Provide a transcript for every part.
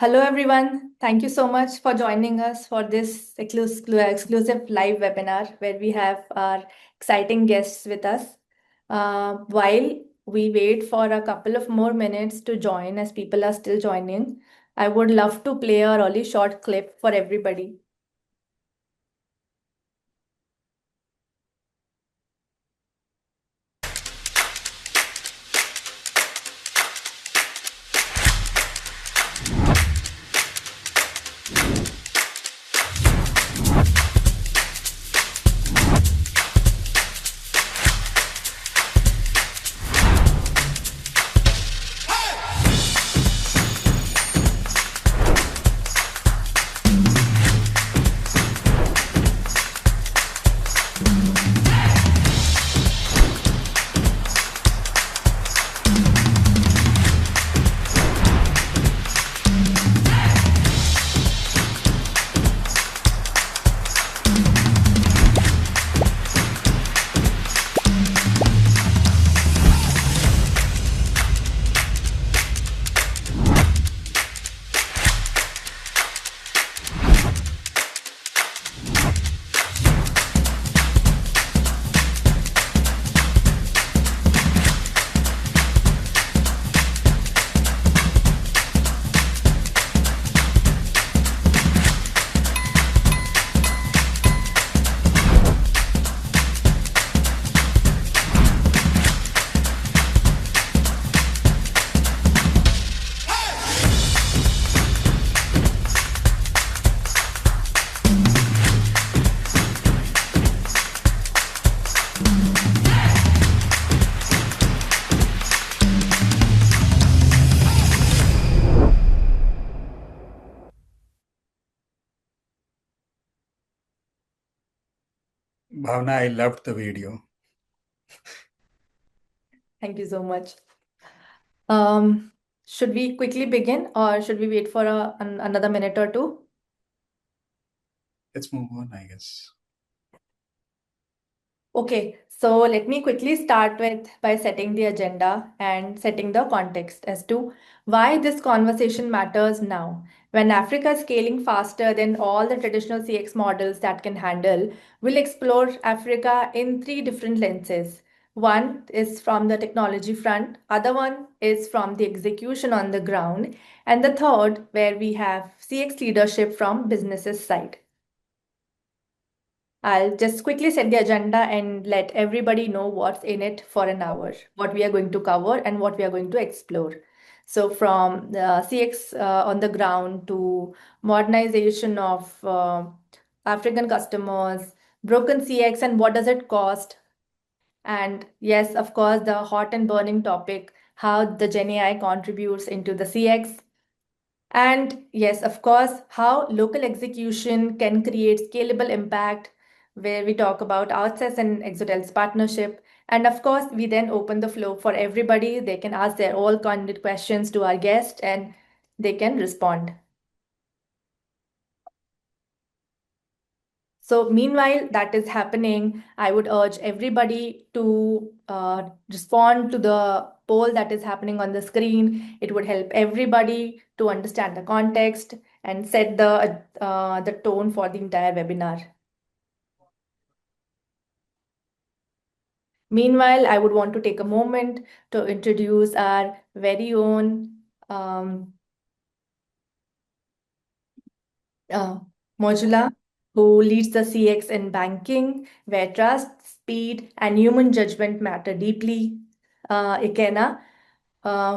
Hello, everyone. Thank you so much for joining us for this exclusive live webinar where we have our exciting guests with us. While we wait for a couple of more minutes to join, as people are still joining, I would love to play a really short clip for everybody. Bhavna, I loved the video. Thank you so much. Should we quickly begin or should we wait for another minute or two? Let's move on, I guess. Okay, so let me quickly start with by setting the agenda and setting the context as to why this conversation matters now. When Africa is scaling faster than all the traditional CX models that can handle, we'll explore Africa in three different lenses. One is from the technology front, other one is from the execution on the ground, and the third where we have CX leadership from businesses side. I'll just quickly set the agenda and let everybody know what's in it for an hour, what we are going to cover and what we are going to explore. So from the CX on the ground to modernization of African customers, broken CX and what does it cost? And yes, of course, the hot and burning topic, how the GenAI contributes into the CX. And yes, of course, how local execution can create scalable impact, where we talk about Outcess and Exotel's partnership. And of course, we then open the floor for everybody. They can ask their all candid questions to our guest and they can respond. So meanwhile, that is happening, I would urge everybody to respond to the poll that is happening on the screen. It would help everybody to understand the context and set the tone for the entire webinar. Meanwhile, I would want to take a moment to introduce our very own Mojolaoluwa, who leads the CX in banking, where trust, speed, and human judgment matter deeply. Ikenna,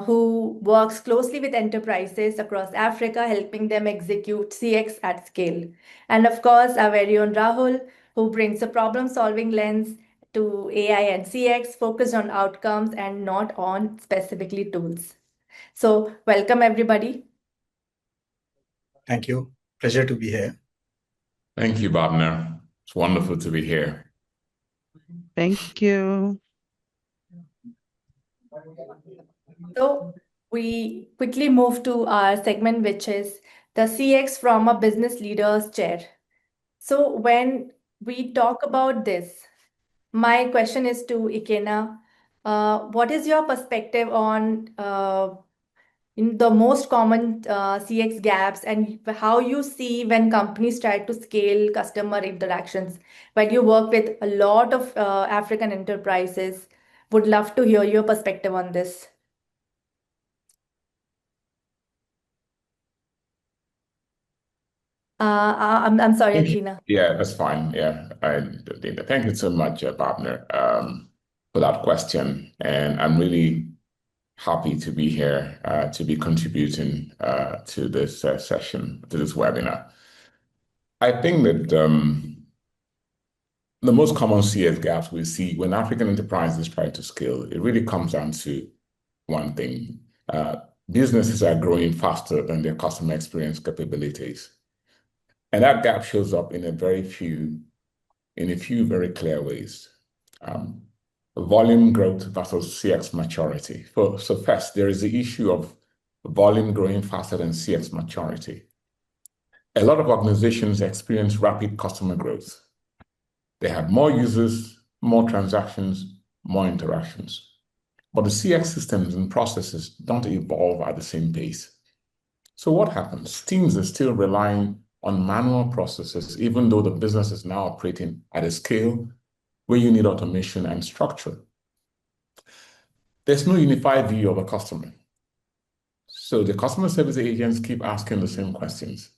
who works closely with enterprises across Africa, helping them execute CX at scale. And of course, our very own Rahul, who brings a problem-solving lens to AI and CX, focused on outcomes and not on specifically tools. So welcome, everybody. Thank you. Pleasure to be here. Thank you, Bhavna. It's wonderful to be here. Thank you. So we quickly move to our segment, which is the CX from a business leader's chair. So when we talk about this, my question is to Ikenna. What is your perspective on in the most common CX gaps and how you see when companies try to scale customer interactions. When you work with a lot of African enterprises, would love to hear your perspective on this. I'm sorry, Thank you. Ikenna. Yeah, that's fine. Yeah, thank you so much, partner, for that question. And I'm really happy to be here to be contributing to this session, to this webinar. I think that the most common CS gaps we see when African enterprises try to scale, it really comes down to one thing. Businesses are growing faster than their customer experience capabilities. And that gap shows up in a few very clear ways. Volume growth versus CX maturity. So first, there is the issue of volume growing faster than CX maturity. A lot of organizations experience rapid customer growth. They have more users, more transactions, more interactions. But the CX systems and processes don't evolve at the same pace. So what happens? Teams are still relying on manual processes, even though the business is now operating at a scale where you need automation and structure. There's no unified view of a customer. So the customer service agents keep asking the same questions.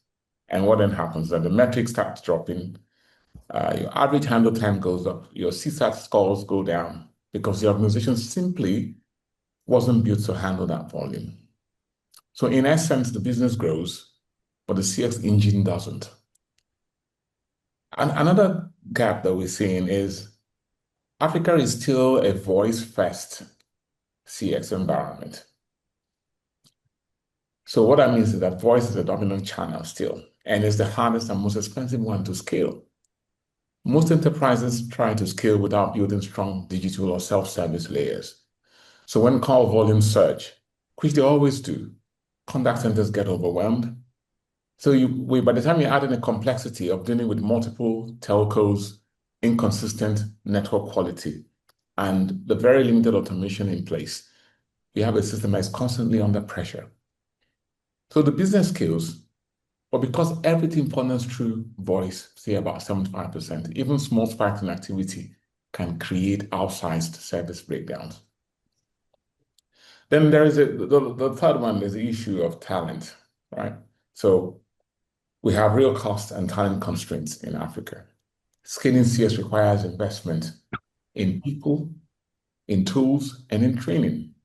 And what then happens is that the metrics start dropping, your average handle time goes up, your CSAT scores go down because the organization simply wasn't built to handle that volume. So in essence, the business grows, but the CX engine doesn't. And another gap that we're seeing is Africa is still a voice-first CX environment. So what that means is that voice is a dominant channel still, and it's the hardest and most expensive one to scale. Most enterprises try to scale without building strong digital or self-service layers. So when call volumes surge, which they always do, contact centers get overwhelmed. So by the time you add in the complexity of dealing with multiple telcos, inconsistent network quality, and the very limited automation in place, you have a system that is constantly under pressure. So the business scales, but because everything funnels through voice, say about 75%, even small spikes in activity can create outsized service breakdowns. Then there is the third one is the issue of talent, right? So we have real cost and talent constraints in Africa. Scaling CS requires investment in people, in tools, and in training.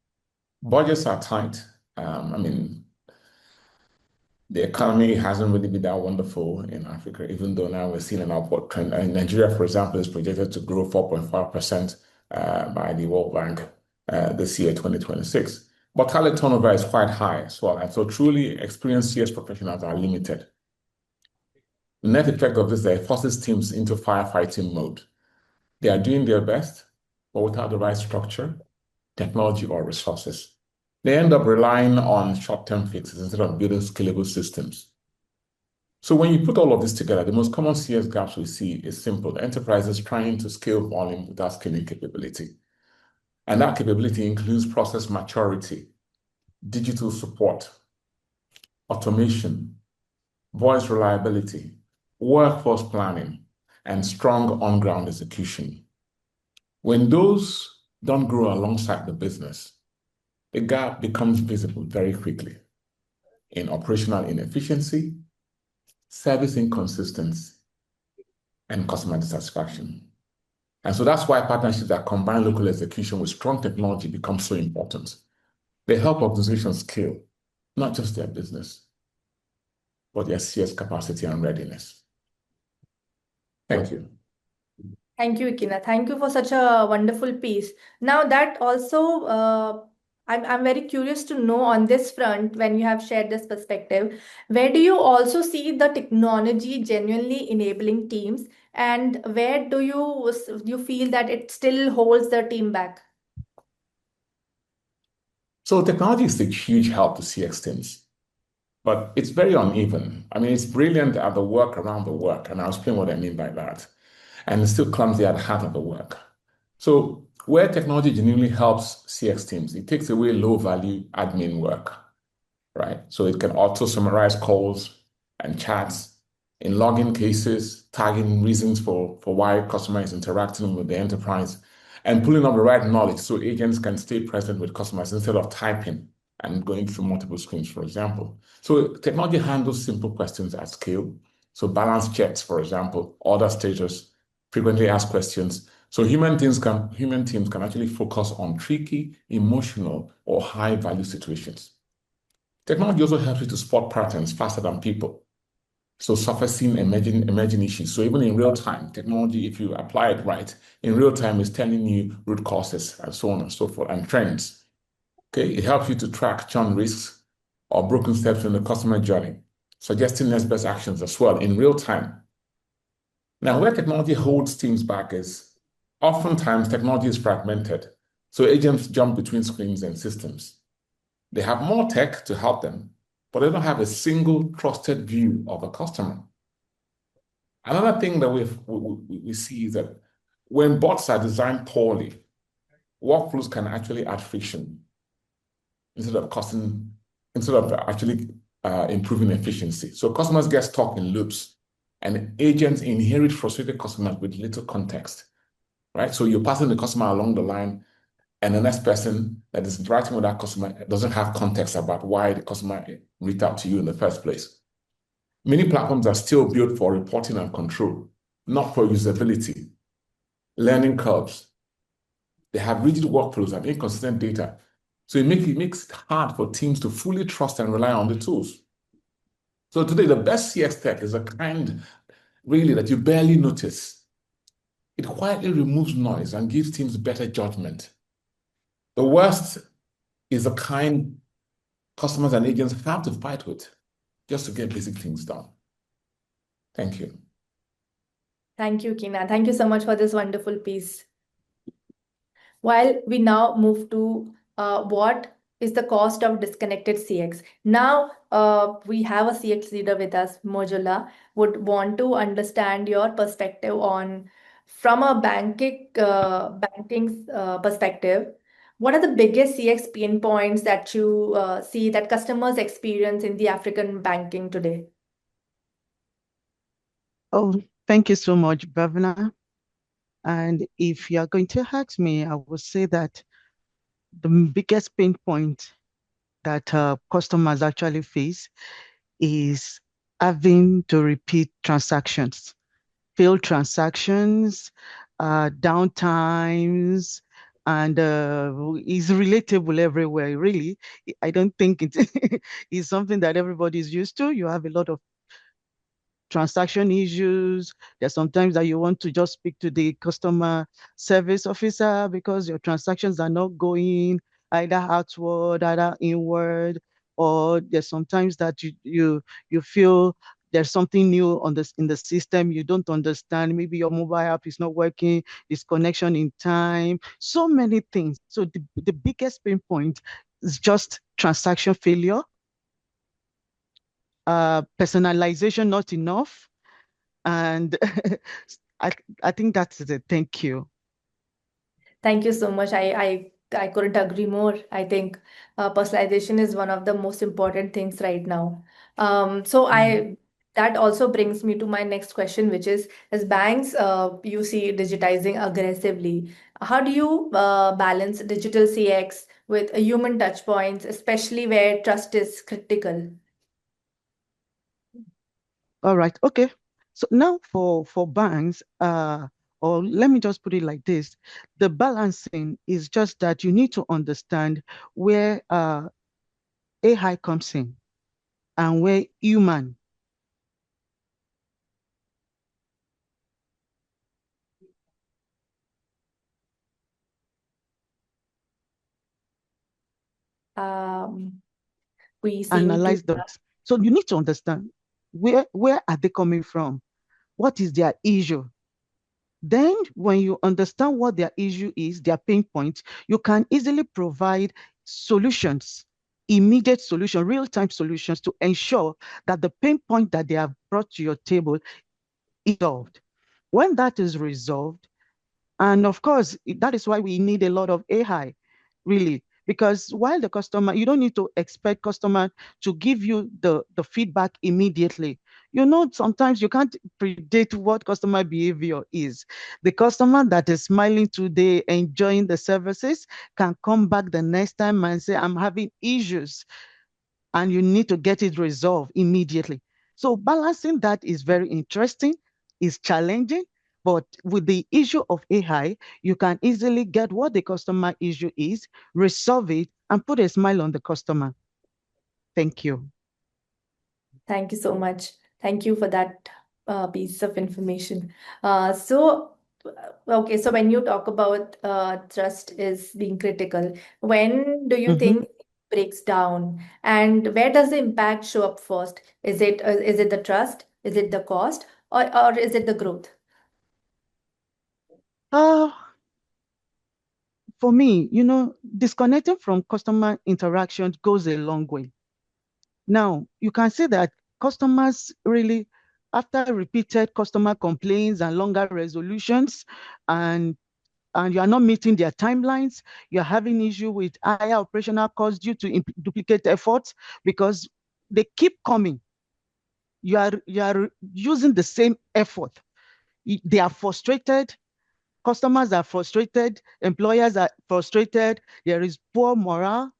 Budgets are tight. The economy hasn't really been that wonderful in Africa, even though now we're seeing an upward trend. Nigeria, for example, is projected to grow 4.5% by the World Bank this year, 2026. But talent turnover is quite high as well. And so truly experienced CS professionals are limited. The net effect of this is that it forces teams into firefighting mode. They are doing their best, but without the right structure, technology, or resources. They end up relying on short-term fixes instead of building scalable systems. So when you put all of this together, the most common CS gaps we see is simple. Enterprises trying to scale volume without scaling capability. And that capability includes process maturity, digital support, automation, voice reliability, workforce planning, and strong on-ground execution. When those don't grow alongside the business, the gap becomes visible very quickly in operational inefficiency, service inconsistency, and customer dissatisfaction. And so that's why partnerships that combine local execution with strong technology become so important. They help organizations scale, not just their business, but their CS capacity and readiness. Thank you. Thank you, Ikenna. Thank you for such a wonderful piece. Now that also, I'm very curious to know on this front, when you have shared this perspective, where do you also see the technology genuinely enabling teams, and where do you feel that it still holds the team back? So technology is a huge help to CX teams, but it's very uneven. It's brilliant at the work around the work, and I'll explain what I mean by that. And it's still clumsy at the heart of the work. So where technology genuinely helps CX teams, it takes away low-value admin work. right? So it can auto summarize calls and chats in login cases, tagging reasons for why customer is interacting with the enterprise, and pulling up the right knowledge so agents can stay present with customers instead of typing and going through multiple screens, for example. So technology handles simple questions at scale. So balance checks, for example, order status, frequently asked questions. So human teams can actually focus on tricky, emotional, or high-value situations. Technology also helps you to spot patterns faster than people. So surfacing emerging issues. So even in real time, technology, if you apply it right, in real time is telling you root causes and so on and so forth and trends. Okay, it helps you to track churn risks or broken steps in the customer journey, suggesting next best actions as well in real time. Now, where technology holds teams back is oftentimes technology is fragmented. So agents jump between screens and systems. They have more tech to help them, but they don't have a single trusted view of a customer. Another thing that we see is that when bots are designed poorly, workflows can actually add friction instead of actually improving efficiency. So customers get stuck in loops, and agents inherit frustrated customers with little context, right? So you're passing the customer along the line, and the next person that is interacting with that customer doesn't have context about why the customer reached out to you in the first place. Many platforms are still built for reporting and control, not for usability. Learning curves. They have rigid workflows and inconsistent data. So it makes it hard for teams to fully trust and rely on the tools. So today, the best CX tech is a kind, really, that you barely notice. It quietly removes noise and gives teams better judgment. The worst is the kind customers and agents have to fight with just to get basic things done. Thank you. Thank you, Ikenna. Thank you so much for this wonderful piece. While we now move to what is the cost of disconnected CX. Now we have a CX leader with us, Mojola, would want to understand your perspective on from a banking perspective. What are the biggest CX pain points that you see that customers experience in the African banking today? Oh, thank you so much, Bhavna. And if you're going to ask me, I would say that the biggest pain point that customers actually face is having to repeat transactions, failed transactions, downtimes, and is relatable everywhere. Really, I don't think it is something that everybody is used to. You have a lot of transaction issues. There's sometimes that you want to just speak to the customer service officer because your transactions are not going either outward, either inward, or there's sometimes that you feel there's something new on this in the system you don't understand. Maybe your mobile app is not working, disconnection in time, so many things. So the biggest pain point is just transaction failure, personalization not enough, and I I think that's it. Thank you. Thank you so much. I couldn't agree more. I think personalization is one of the most important things right now. So that also brings me to my next question, which is as banks you see digitizing aggressively, how do you balance digital CX with human touch points, especially where trust is critical? All right. Okay. So now for banks, or let me just put it like this: the balancing is just that you need to understand where AI comes in and where human. Um, we seem to. Analyze that. So you need to understand where are they coming from? What is their issue? Then, when you understand what their issue is, their pain point, you can easily provide solutions, immediate solution, real-time solutions to ensure that the pain point that they have brought to your table is solved. When that is resolved, and of course, that is why we need a lot of AI, really, Because while the customer, you don't need to expect customer to give you the feedback immediately. Sometimes you can't predict what customer behavior is. The customer that is smiling today, enjoying the services, can come back the next time and say, I'm having issues, and you need to get it resolved immediately. So balancing that is very interesting, is challenging, but with the issue of AI, you can easily get what the customer issue is, resolve it, and put a smile on the customer. Thank you. Thank you so much. Thank you for that piece of information. Okay, so when you talk about trust is being critical, when do you think it breaks down, and where does the impact show up first? Is it the trust? Is it the cost? Or is it the growth? For me, disconnecting from customer interactions goes a long way. Now, you can see that customers really, after repeated customer complaints and longer resolutions, and you are not meeting their timelines, you're having issue with higher operational costs due to duplicate efforts because they keep coming. You are using the same effort. They are frustrated. Customers are frustrated. Employers are frustrated. There is poor morale.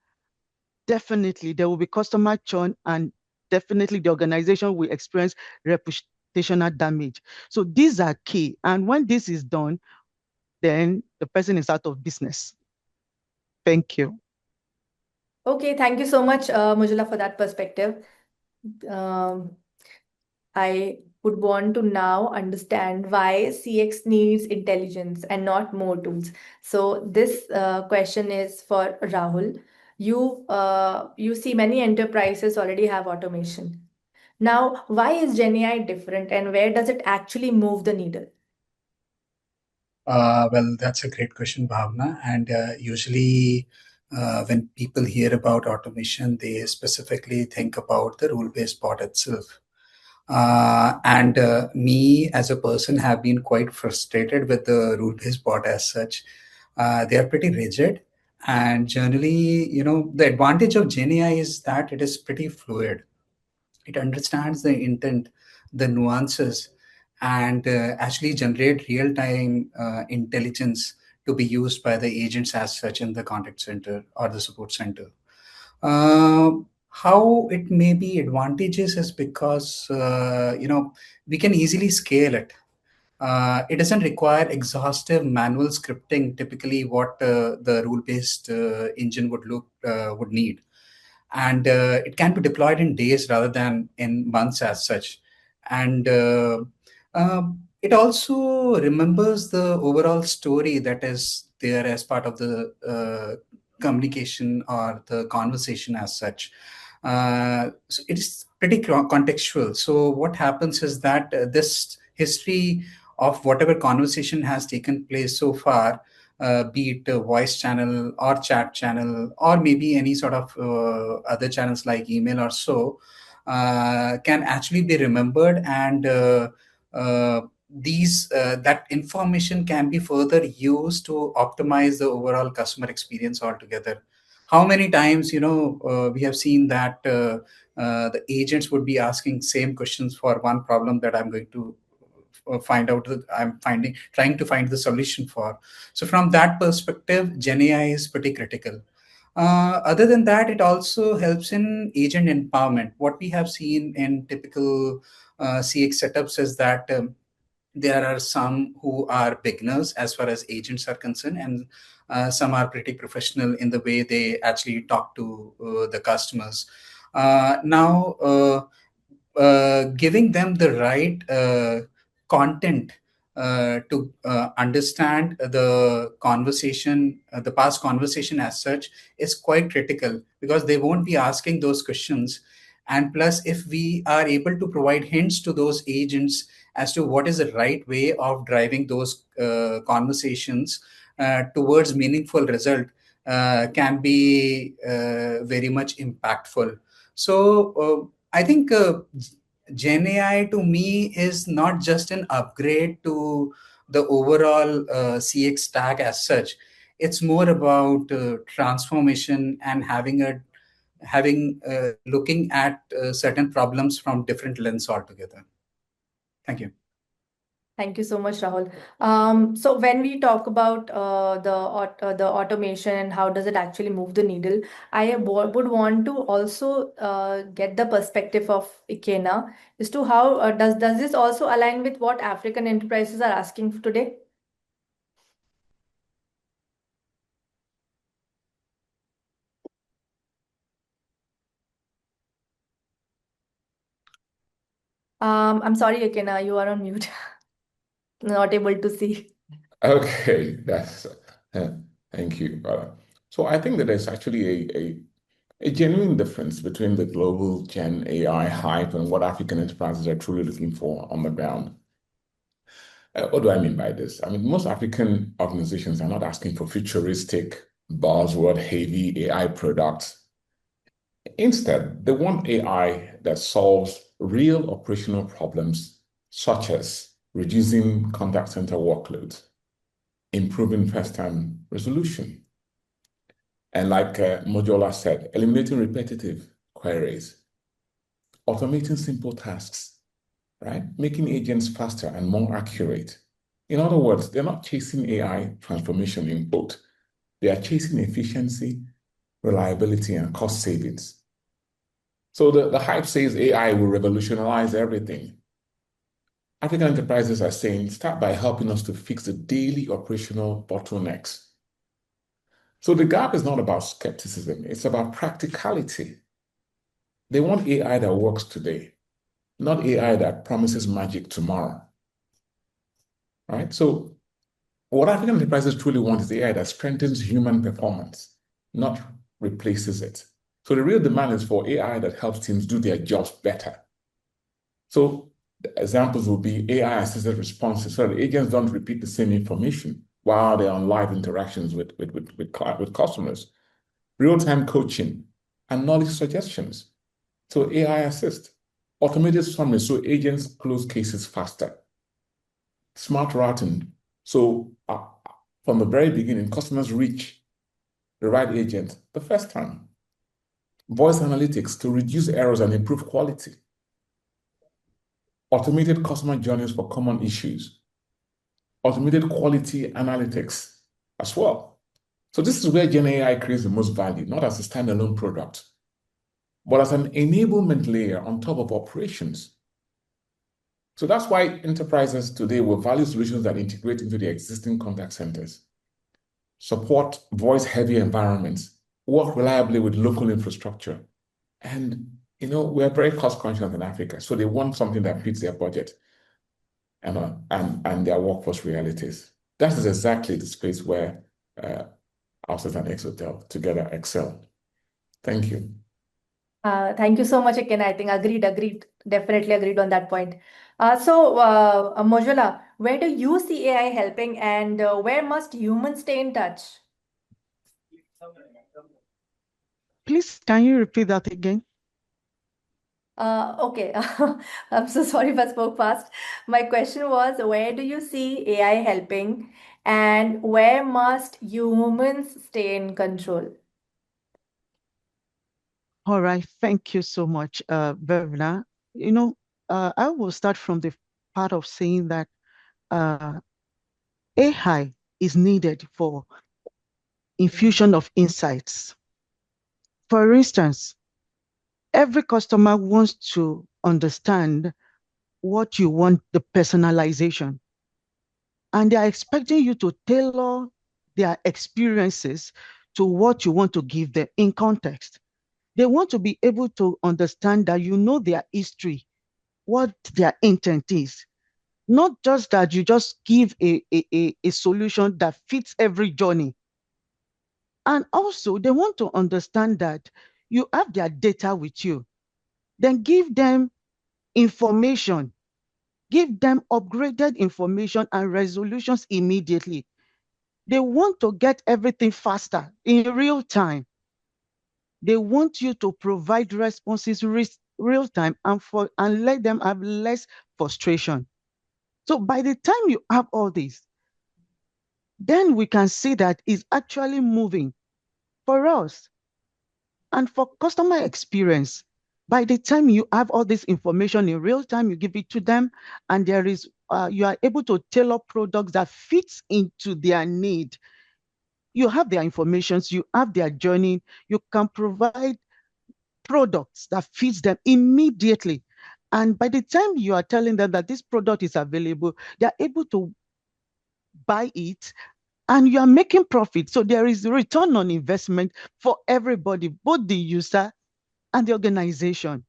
Definitely, there will be customer churn, and definitely the organization will experience reputational damage. So these are key. And when this is done, then the person is out of business. Thank you. Okay, thank you so much, Mojula, for that perspective. Um, I would want to now understand why CX needs intelligence and not more tools. So this question is for Rahul. You see many enterprises already have automation. Now, why is GenAI different, and where does it actually move the needle? Well, that's a great question, Bhavna. And usually, when people hear about automation, they specifically think about the rule-based bot itself. And me, as a person, have been quite frustrated with the rule-based bot as such. They are pretty rigid, and generally, the advantage of GenAI is that it is pretty fluid. It understands the intent, the nuances, and actually generate real-time intelligence to be used by the agents as such in the contact center or the support center. Uh, how it may be advantageous is because we can easily scale it. It doesn't require exhaustive manual scripting, typically what the rule-based engine would need, and it can be deployed in days rather than in months as such. And it also remembers the overall story that is there as part of the communication or the conversation as such. So it is pretty contextual. So what happens is that this history of whatever conversation has taken place so far, be it a voice channel or chat channel or maybe any sort of other channels like email or so, can actually be remembered, and these that information can be further used to optimize the overall customer experience altogether. How many times we have seen that the agents would be asking same questions for one problem that I'm going to find out that I'm trying to find the solution for. So from that perspective, GenAI is pretty critical. Other than that, it also helps in agent empowerment. What we have seen in typical CX setups is that there are some who are beginners as far as agents are concerned, and some are pretty professional in the way they actually talk to the customers. Now, giving them the right content to understand the conversation, the past conversation as such, is quite critical, because they won't be asking those questions. And plus, if we are able to provide hints to those agents as to what is the right way of driving those conversations towards meaningful result, can be very much impactful. So I think Gen AI to me is not just an upgrade to the overall CX stack as such. It's more about transformation and looking at certain problems from different lens altogether. Thank you. Thank you so much, Rahul. So when we talk about the automation and how does it actually move the needle, I would want to also get the perspective of Ikenna as to how does this also align with what African enterprises are asking for today? I'm sorry, Ikenna, you are on mute. Not able to see. Okay, thank you. So I think that there's actually a genuine difference between the global Gen AI hype and what African enterprises are truly looking for on the ground. What do I mean by this? I mean, most African organizations are not asking for futuristic, buzzword-heavy AI products. Instead, they want AI that solves real operational problems, such as reducing contact center workloads, improving first-time resolution, and like Mojola said, eliminating repetitive queries, automating simple tasks, right? Making agents faster and more accurate. In other words, they're not chasing AI transformation in quote. They are chasing efficiency, reliability, and cost savings. So the hype says AI will revolutionize everything. African enterprises are saying, start by helping us to fix the daily operational bottlenecks. So the gap is not about skepticism, it's about practicality. They want AI that works today, not AI that promises magic tomorrow. Right? So what African enterprises truly want is AI that strengthens human performance, not replaces it. So the real demand is for AI that helps teams do their jobs better. So the examples will be AI-assisted responses, so the agents don't repeat the same information while they're on live interactions with customers. Real-time coaching and knowledge suggestions. So AI assist. Automated summaries so agents close cases faster. Smart routing. So from the very beginning, customers reach the right agent the first time. Voice analytics to reduce errors and improve quality. Automated customer journeys for common issues. Automated quality analytics as well. So this is where GenAI creates the most value, not as a standalone product, but as an enablement layer on top of operations. So that's why enterprises today will value solutions that integrate into their existing contact centers, support voice-heavy environments, work reliably with local infrastructure. And, we're very cost-conscious in Africa, so they want something that fits their budget and their workforce realities. That is exactly the space where Outcess and Exotel together excel. Thank you. Thank you so much, Ikenna. I think agreed. Definitely agreed on that point. Mojola, where do you see AI helping and where must humans stay in touch? Please, can you repeat that again? Okay. I'm so sorry if I spoke fast. My question was, where do you see AI helping and where must humans stay in control? All right, thank you so much, Bevna. I will start from the part of saying that AI is needed for infusion of insights. For instance, every customer wants to understand what you want, the personalization, and they are expecting you to tailor their experiences to what you want to give them in context. They want to be able to understand that you know their history, what their intent is. Not just that you just give a solution that fits every journey. And also, they want to understand that you have their data with you. Then give them information, give them upgraded information and resolutions immediately. They want to get everything faster in real time. They want you to provide responses real time and let them have less frustration. So by the time you have all this, then we can see that it's actually moving for us. And for customer experience, by the time you have all this information in real time, you give it to them, and you are able to tailor products that fits into their need. You have their information, you have their journey, you can provide products that fits them immediately. And by the time you are telling them that this product is available, they're able to buy it and you are making profit. So there is return on investment for everybody, both the user and the organization.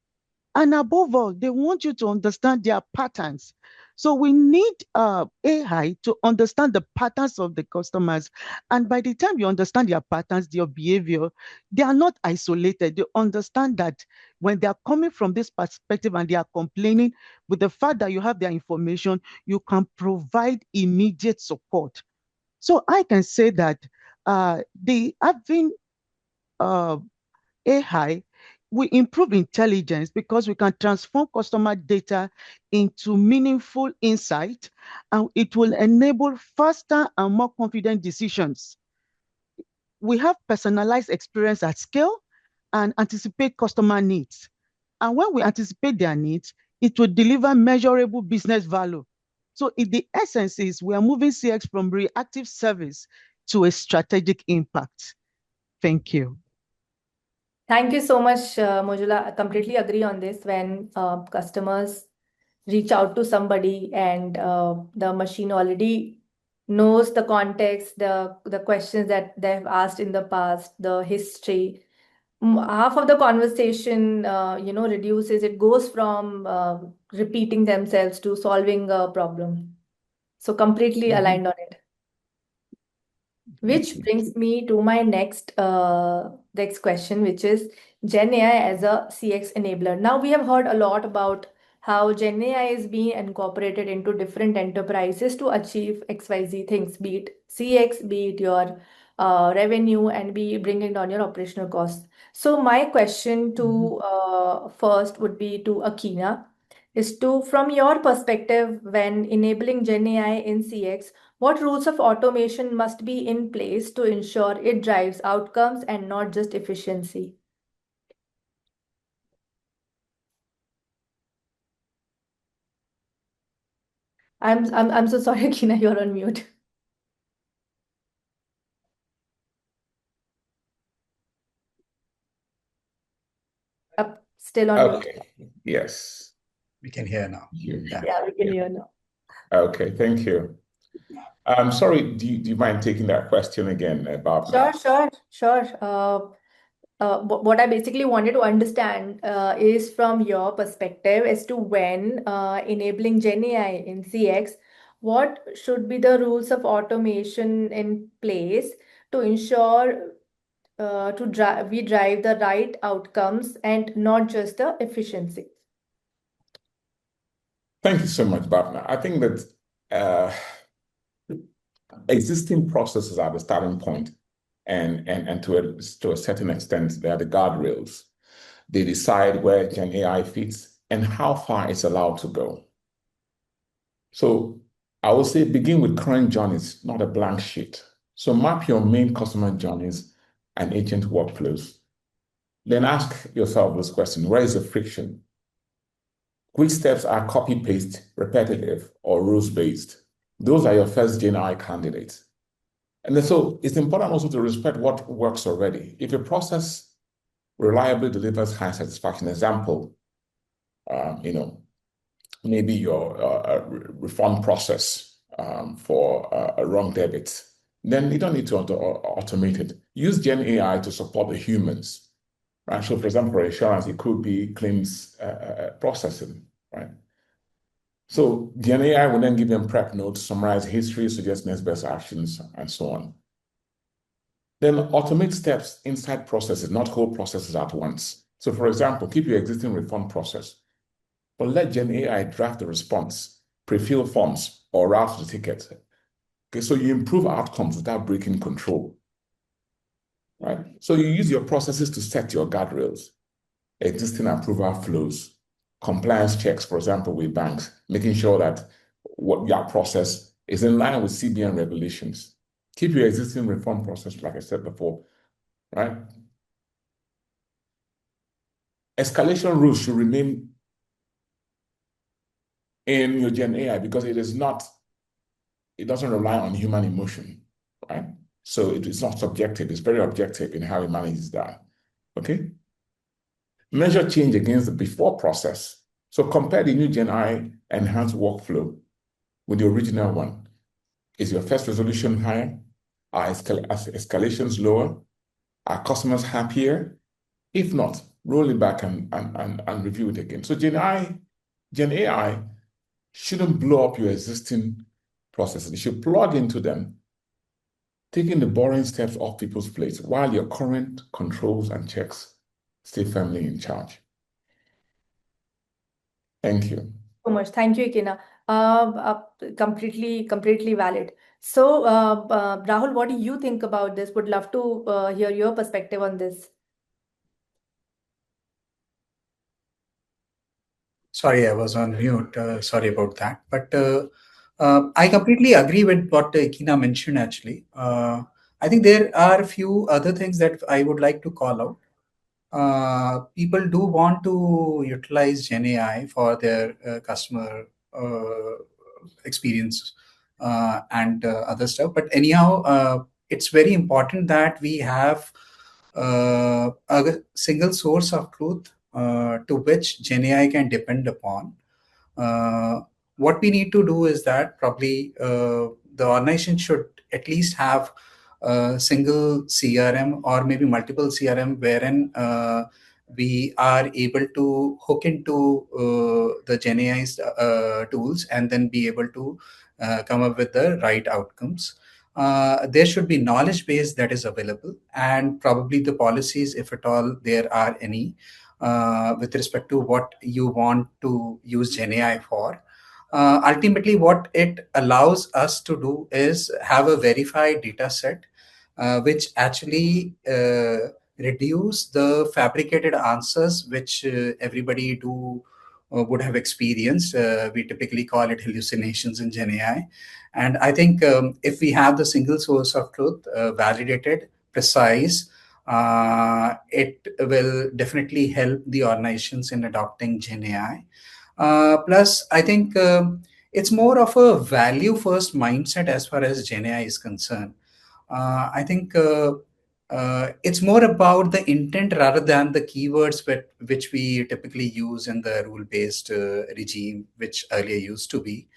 And above all, they want you to understand their patterns. So we need AI to understand the patterns of the customers. And by the time you understand their patterns, their behavior, they are not isolated. They understand that when they are coming from this perspective and they are complaining, with the fact that you have their information, you can provide immediate support. So I can say that the having AI will improve intelligence because we can transform customer data into meaningful insight, and it will enable faster and more confident decisions. We have personalized experience at scale and anticipate customer needs. And when we anticipate their needs, it will deliver measurable business value. So in the essence is we are moving CX from reactive service to a strategic impact. Thank you. Thank you so much, Mojula. I completely agree on this. When customers reach out to somebody and the machine already knows the context, the questions that they've asked in the past, the history, half of the conversation, reduces. It goes from repeating themselves to solving a problem. So completely aligned on it. Which brings me to my next question, which is Gen AI as a CX enabler. Now we have heard a lot about how Gen AI is being incorporated into different enterprises to achieve XYZ things, be it CX, be it your revenue, and be bringing down your operational costs. So my question to first would be to Ikenna, is to, from your perspective, when enabling Gen AI in CX, what rules of automation must be in place to ensure it drives outcomes and not just efficiency? I'm so sorry, Ikenna, you're on mute. Still on mute. Okay, yes. We can hear now. Yeah, we can hear now. Okay, thank you. I'm sorry, do you mind taking that question again about Sure. What I basically wanted to understand is from your perspective as to when enabling Gen AI in CX, what should be the rules of automation in place to ensure we drive the right outcomes and not just the efficiency? Thank you so much, Bhavna. I think that existing processes are the starting point, and to a certain extent, they are the guardrails. They decide where Gen AI fits and how far it's allowed to go. So I would say begin with current journeys, not a blank sheet. So map your main customer journeys and agent workflows. Then ask yourself this question: where is the friction? Which steps are copy-paste, repetitive, or rules-based? Those are your first Gen AI candidates. And then, so it's important also to respect what works already. If a process reliably delivers high satisfaction, example, maybe your refund process for a wrong debit, then you don't need to automate it. Use Gen AI to support the humans, right? So for example, for insurance, it could be claims processing, right? So Gen AI will then give them prep notes, summarize history, suggest next best actions, and so on. Then automate steps inside processes, not whole processes at once. So for example, keep your existing refund process, but let Gen AI draft the response, pre-fill forms, or route the ticket. Okay, so you improve outcomes without breaking control, right? So you use your processes to set your guardrails, existing approval flows, compliance checks, for example, with banks, making sure that what your process is in line with CBN regulations. Keep your existing reform process, like I said before, right? Escalation rules should remain in your Gen AI because it doesn't rely on human emotion, right? So it's not subjective, it's very objective in how it manages that. Okay? Measure change against the before process. So compare the new Gen AI enhanced workflow with the original one. Is your first resolution higher? Are escalations lower? Are customers happier? If not, roll it back and review it again. So Gen AI shouldn't blow up your existing processes. You should plug into them, taking the boring steps off people's plates while your current controls and checks stay firmly in charge. Thank you. So much. Thank you, Ikenna. Completely valid. So, Rahul, what do you think about this? Would love to hear your perspective on this. Sorry, I was on mute. Sorry about that. But I completely agree with what Ikenna mentioned, actually. I think there are a few other things that I would like to call out. People do want to utilize GenAI for their customer experience and other stuff. But anyhow, it's very important that we have a single source of truth to which GenAI can depend upon. Uh, what we need to do is that probably the organization should at least have a single CRM or maybe multiple CRM wherein we are able to hook into the GenAI's tools and then be able to come up with the right outcomes. There should be knowledge base that is available and probably the policies, if at all there are any, with respect to what you want to use GenAI for. Ultimately, what it allows us to do is have a verified data set, which actually reduce the fabricated answers which everybody would have experienced. We typically call it hallucinations in GenAI. And I think if we have the single source of truth, validated, precise, it will definitely help the organizations in adopting GenAI. Plus, I think it's more of a value first mindset as far as GenAI is concerned. I think it's more about the intent rather than the keywords which we typically use in the rule based regime, which earlier used to be.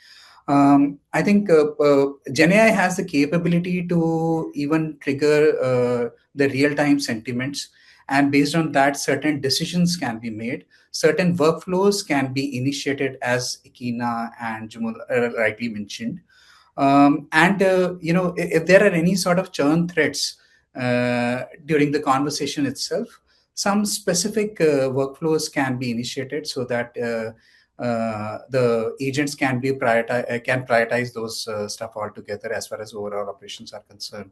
I think GenAI has the capability to even trigger the real-time sentiments, and based on that, certain decisions can be made, certain workflows can be initiated, as Ikenna and Jamal rightly mentioned. And if there are any sort of churn threats during the conversation itself, some specific workflows can be initiated so that the agents can prioritize those stuff altogether as far as overall operations are concerned.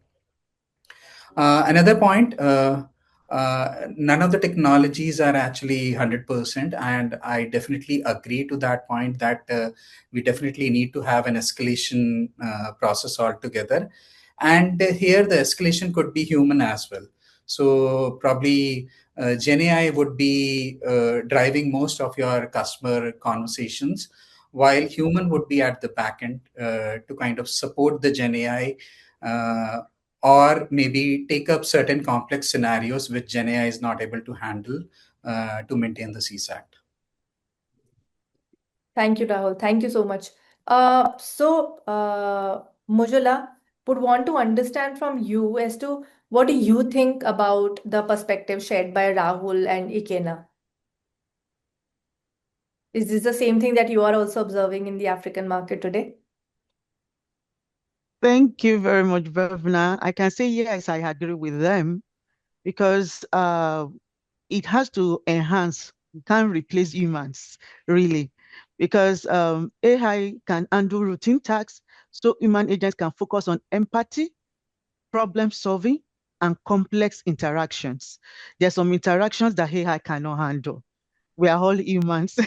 Another point, none of the technologies are actually 100%, and I definitely agree to that point that we definitely need to have an escalation process altogether. And here the escalation could be human as well. So probably GenAI would be driving most of your customer conversations, while human would be at the back end to kind of support the GenAI or maybe take up certain complex scenarios which GenAI is not able to handle to maintain the CSAT. Thank you, Rahul. Thank you so much. Mojola would want to understand from you as to what do you think about the perspective shared by Rahul and Ikenna? Is this the same thing that you are also observing in the African market today? Thank you very much, Bhavna. I can say yes, I agree with them because it has to enhance, you can't replace humans, really, because AI can handle routine tasks, so human agents can focus on empathy, problem solving, and complex interactions. There's some interactions that AI cannot handle. We are all humans.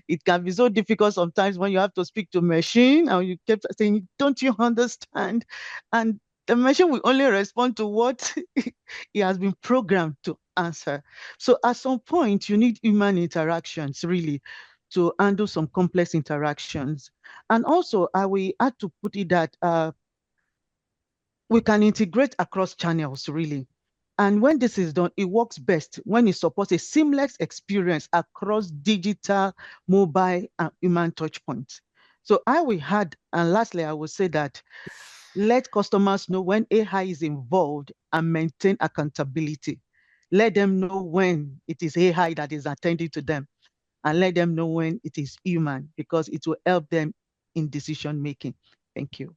It can be so difficult sometimes when you have to speak to machine and you keep saying, don't you understand? And The machine will only respond to what it has been programmed to answer. So at some point, you need human interactions really to handle some complex interactions. And also, I will add to put it that we can integrate across channels really. And when this is done, it works best when it supports a seamless experience across digital, mobile, and human touch points. So I will add, and lastly, I will say that let customers know when AI is involved and maintain accountability. Let them know when it is AI that is attending to them, and let them know when it is human, because it will help them in decision making. Thank you.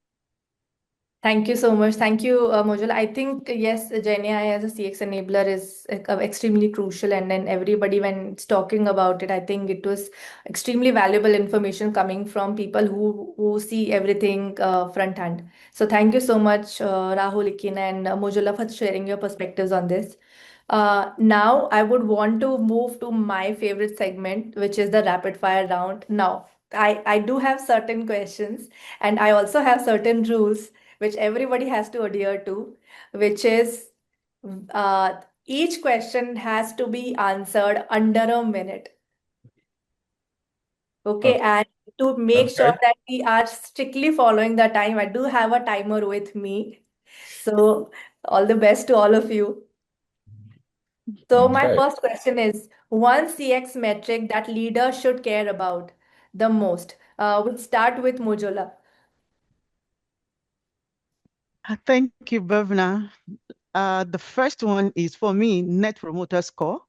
Thank you so much. Thank you, Mojol. I think, yes, GenAI as a CX enabler is extremely crucial. And then everybody, when it's talking about it, I think it was extremely valuable information coming from people who see everything front hand. So thank you so much, Rahul, Ikenna, and Mojola, for sharing your perspectives on this. Now, I would want to move to my favorite segment, which is the rapid fire round. Now, I do have certain questions, and I also have certain rules which everybody has to adhere to, which is each question has to be answered under a minute. Okay, Okay. and to make sure Okay. that we are strictly following the time, I do have a timer with me. So, all the best to all of you. So, my Okay. first question is one CX metric that leaders should care about the most. We'll start with Mojola. Thank you, Bhavna. The first one is for me, Net Promoter Score.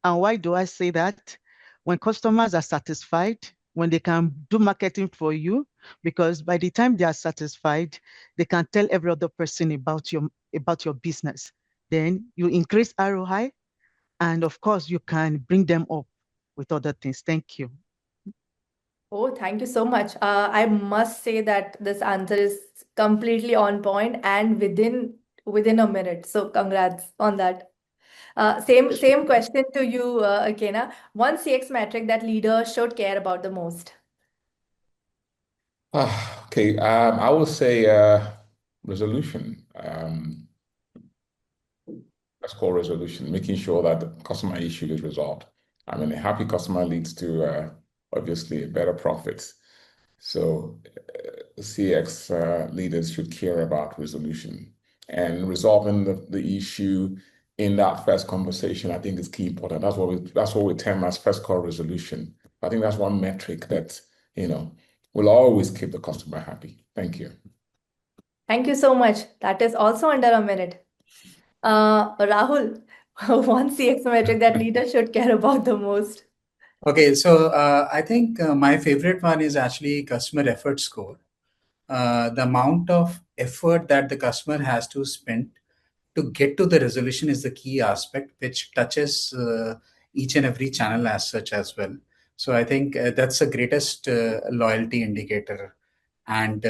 And why do I say that? When customers are satisfied, when they can do marketing for you, because by the time they are satisfied, they can tell every other person about your business. Then you increase ROI, and of course, you can bring them up with other things. Thank you. Oh, thank you so much. I must say that this answer is completely on point and within a minute. So congrats on that. Same question to you, Ikenna. One CX metric that leaders should care about the most. Okay. I would say resolution. Let's call resolution, making sure that the customer issue is resolved. I mean, a happy customer leads to obviously better profits. So CX leaders should care about resolution and resolving the issue in that first conversation. I think is key important. That's what we term as first call resolution. I think that's one metric that will always keep the customer happy. Thank you. Thank you so much. That is also under a minute. Rahul, one CX metric that leaders should care about the most. Okay, so I think my favorite one is actually customer effort score. The amount of effort that the customer has to spend to get to the resolution is the key aspect, which touches each and every channel as such as well. So I think that's the greatest loyalty indicator, and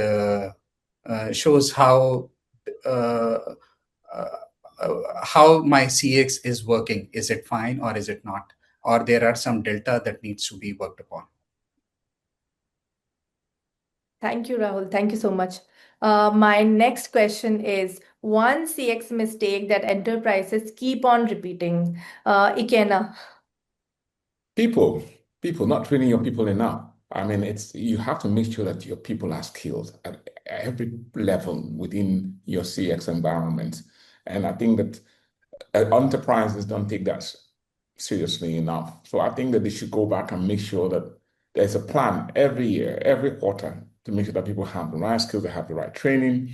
shows uh, how my CX is working. Is it fine or is it not? Or there are some delta that needs to be worked upon. Thank you, Rahul. Thank you so much. My next question is one CX mistake that enterprises keep on repeating. Ikenna. People, not training your people enough. I mean, you have to make sure that your people are skilled at every level within your CX environment. And I think that enterprises don't take that seriously enough. So I think that they should go back and make sure that there's a plan every year, every quarter, to make sure that people have the right skills, they have the right training.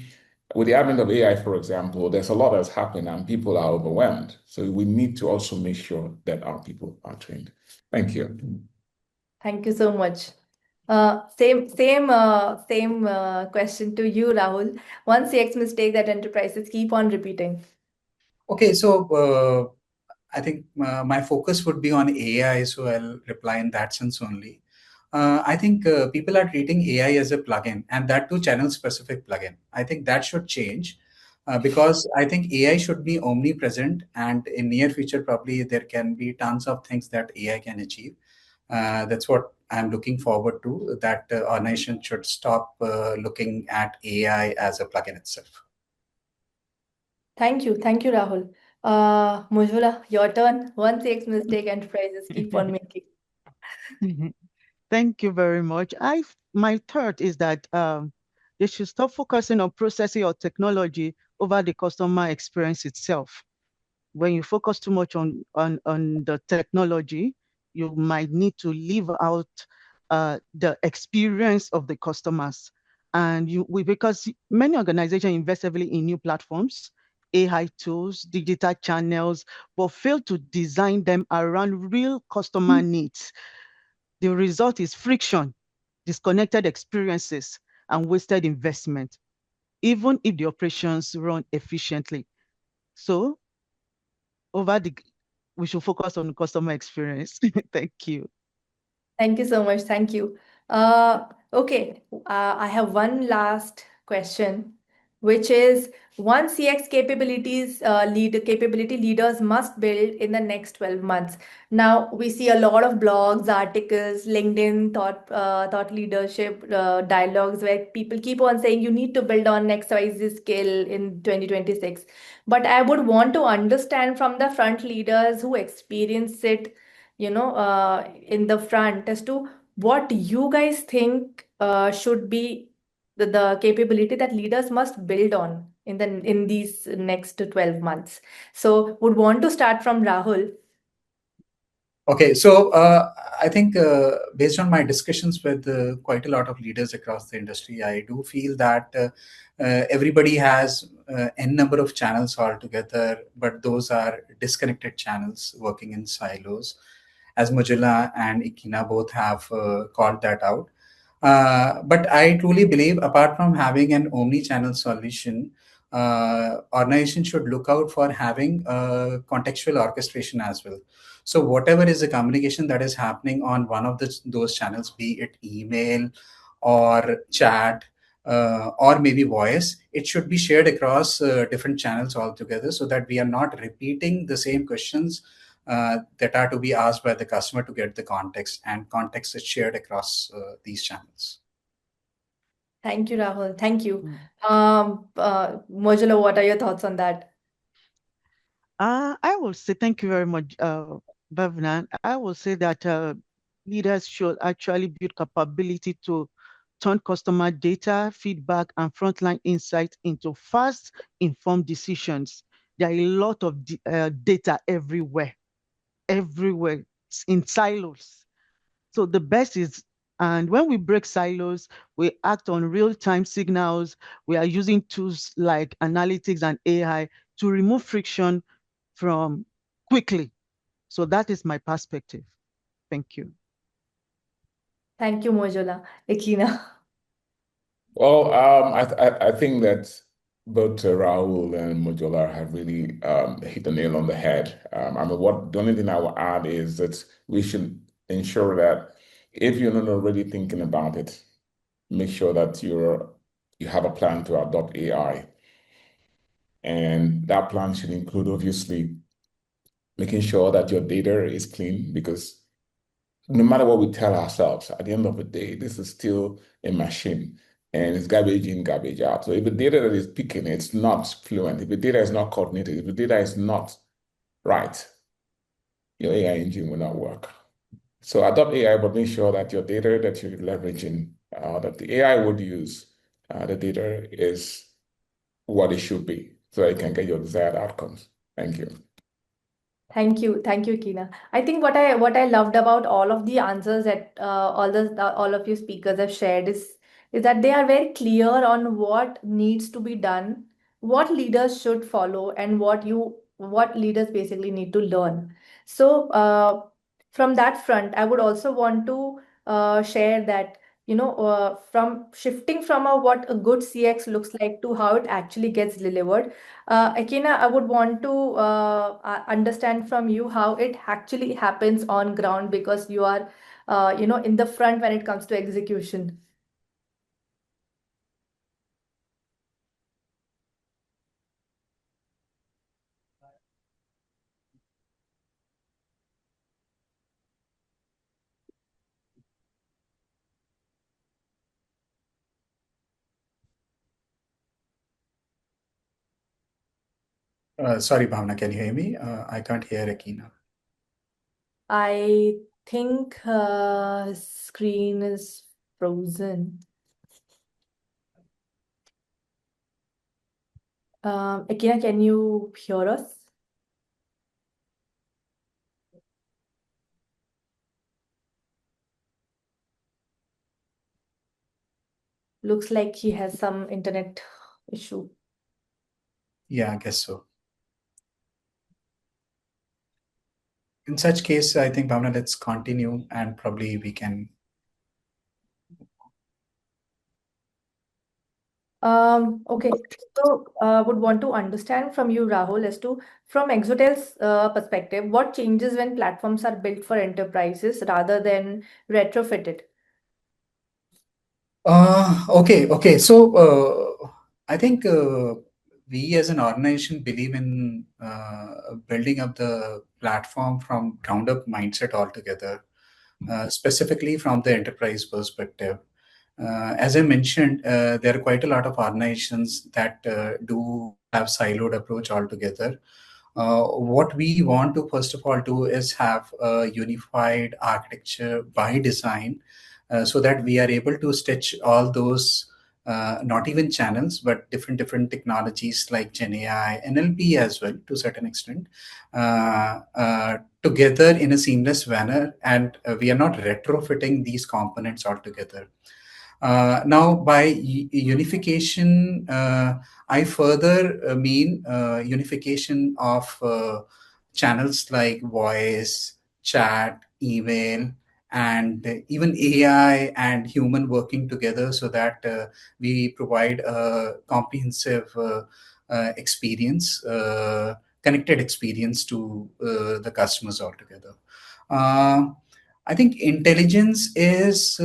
With the advent of AI, for example, there's a lot that's happening and people are overwhelmed. So we need to also make sure that our people are trained. Thank you. Thank you so much. Same question to you, Rahul. One CX mistake that enterprises keep on repeating. Okay, so I think my focus would be on AI, so I'll reply in that sense only. I think people are treating AI as a plugin, and that too channel-specific plugin. I think that should change because I think AI should be omnipresent, and in near future probably there can be tons of things that AI can achieve. That's what I'm looking forward to. That our nation should stop looking at AI as a plugin itself. Thank you. Thank you, Rahul. Mojola, your turn. One CX mistake enterprises keep on making. Thank you very much. My third is that they should stop focusing on processing or technology over the customer experience itself. When you focus too much on the technology, you might need to leave out the experience of the customers. And because many organizations invest heavily in new platforms, AI tools, digital channels, but fail to design them around real customer needs. The result is friction, disconnected experiences, and wasted investment, even if the operations run efficiently. So over the we should focus on customer experience. Thank you. Thank you so much. Thank you. Okay, I have one last question, which is one CX capability leaders must build in the next 12 months. Now we see a lot of blogs, articles, LinkedIn thought leadership dialogues where people keep on saying you need to build on XYZ skill in 2026. But I would want to understand from the front leaders who experience it, in the front, as to what you guys think should be the capability that leaders must build on in these next 12 months. So would want to start from Rahul. Okay, so I think based on my discussions with quite a lot of leaders across the industry, I do feel that everybody has n number of channels altogether, but those are disconnected channels working in silos, as Mojila and Ikenna both have called that out. But I truly believe, apart from having an omni-channel solution, organization should look out for having contextual orchestration as well. So whatever is the communication that is happening on one of those channels, be it email or chat or maybe voice, it should be shared across different channels altogether, so that we are not repeating the same questions that are to be asked by the customer to get the context, and context is shared across these channels. Thank you, Rahul. Thank you. Mojula, what are your thoughts on that? I will say thank you very much, Bhavna. I will say that leaders should actually build capability to turn customer data, feedback, and frontline insights into fast, informed decisions. There are a lot of data everywhere, in silos. So the best is, and when we break silos, we act on real-time signals. We are using tools like analytics and AI to remove friction from quickly. So that is my perspective. Thank you. Thank you, Mojula. Ikenna. Well, I think that both Rahul and Mojola have really hit the nail on the head. I mean, the only thing I will add is that we should ensure that if you're not already thinking about it, make sure that you have a plan to adopt AI. And that plan should include, obviously, making sure that your data is clean, because no matter what we tell ourselves, at the end of the day, this is still a machine and it's garbage in, garbage out. So if the data that is picking, it's not fluent, if the data is not coordinated, if the data is not right, your AI engine will not work. So adopt AI, but make sure that your data that you're leveraging, that the AI would use, the data is what it should be, so that you can get your desired outcomes. Thank you. Thank you, Ikenna. I think what I loved about all of the answers that all of you speakers have shared is that they are very clear on what needs to be done, what leaders should follow, and what leaders basically need to learn. So from that front, I would also want to share that, from shifting from what a good CX looks like to how it actually gets delivered. Ikenna, I would want to understand from you how it actually happens on ground, because you are, in the front when it comes to execution. Sorry, Bhavna, can you hear me? I can't hear Ikenna. I think screen is frozen. Ikenna, can you hear us? Looks like he has some internet issue. Yeah, I guess so. In such case, I think, Bhavna, let's continue and probably we can. Okay. So, would want to understand from you, Rahul, as to from Exotel's perspective, what changes when platforms are built for enterprises rather than retrofitted? Okay. So, I think we as an organization believe in building up the platform from ground up mindset altogether, specifically from the enterprise perspective. As I mentioned, there are quite a lot of organizations that do have siloed approach altogether. What we want to first of all do is have a unified architecture by design, so that we are able to stitch all those, not even channels, but different technologies like GenAI, NLP as well to a certain extent, together in a seamless manner, and we are not retrofitting these components altogether. Now, by unification, I further mean unification of channels like voice, chat, email, and even AI and human working together so that we provide a comprehensive experience, connected experience to the customers altogether. Uh, I think intelligence is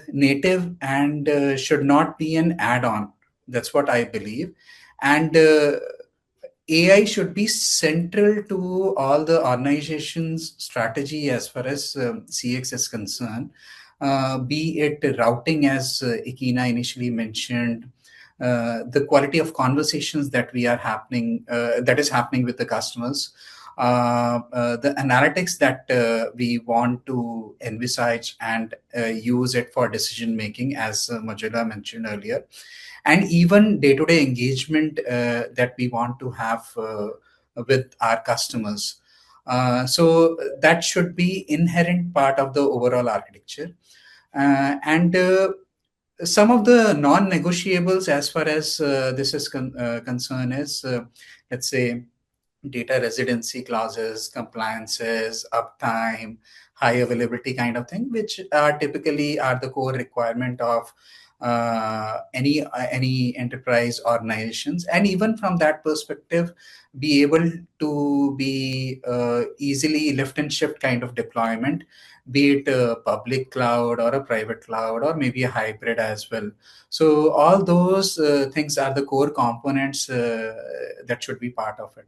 native and should not be an add on. That's what I believe. And AI should be central to all the organization's strategy as far as CX is concerned, be it routing, as Ikenna initially mentioned, the quality of conversations that is happening with the customers, the analytics that we want to envisage and use it for decision making, as Mojolaoluwa mentioned earlier, and even day-to-day engagement that we want to have with our customers. So that should be inherent part of the overall architecture. And some of the non-negotiables as far as this is concerned is, let's say, data residency clauses, compliances, uptime, high availability kind of thing, which are typically are the core requirement of any enterprise organizations. And even from that perspective, be able to be easily lift and shift kind of deployment, be it a public cloud or a private cloud or maybe a hybrid as well. So all those things are the core components that should be part of it.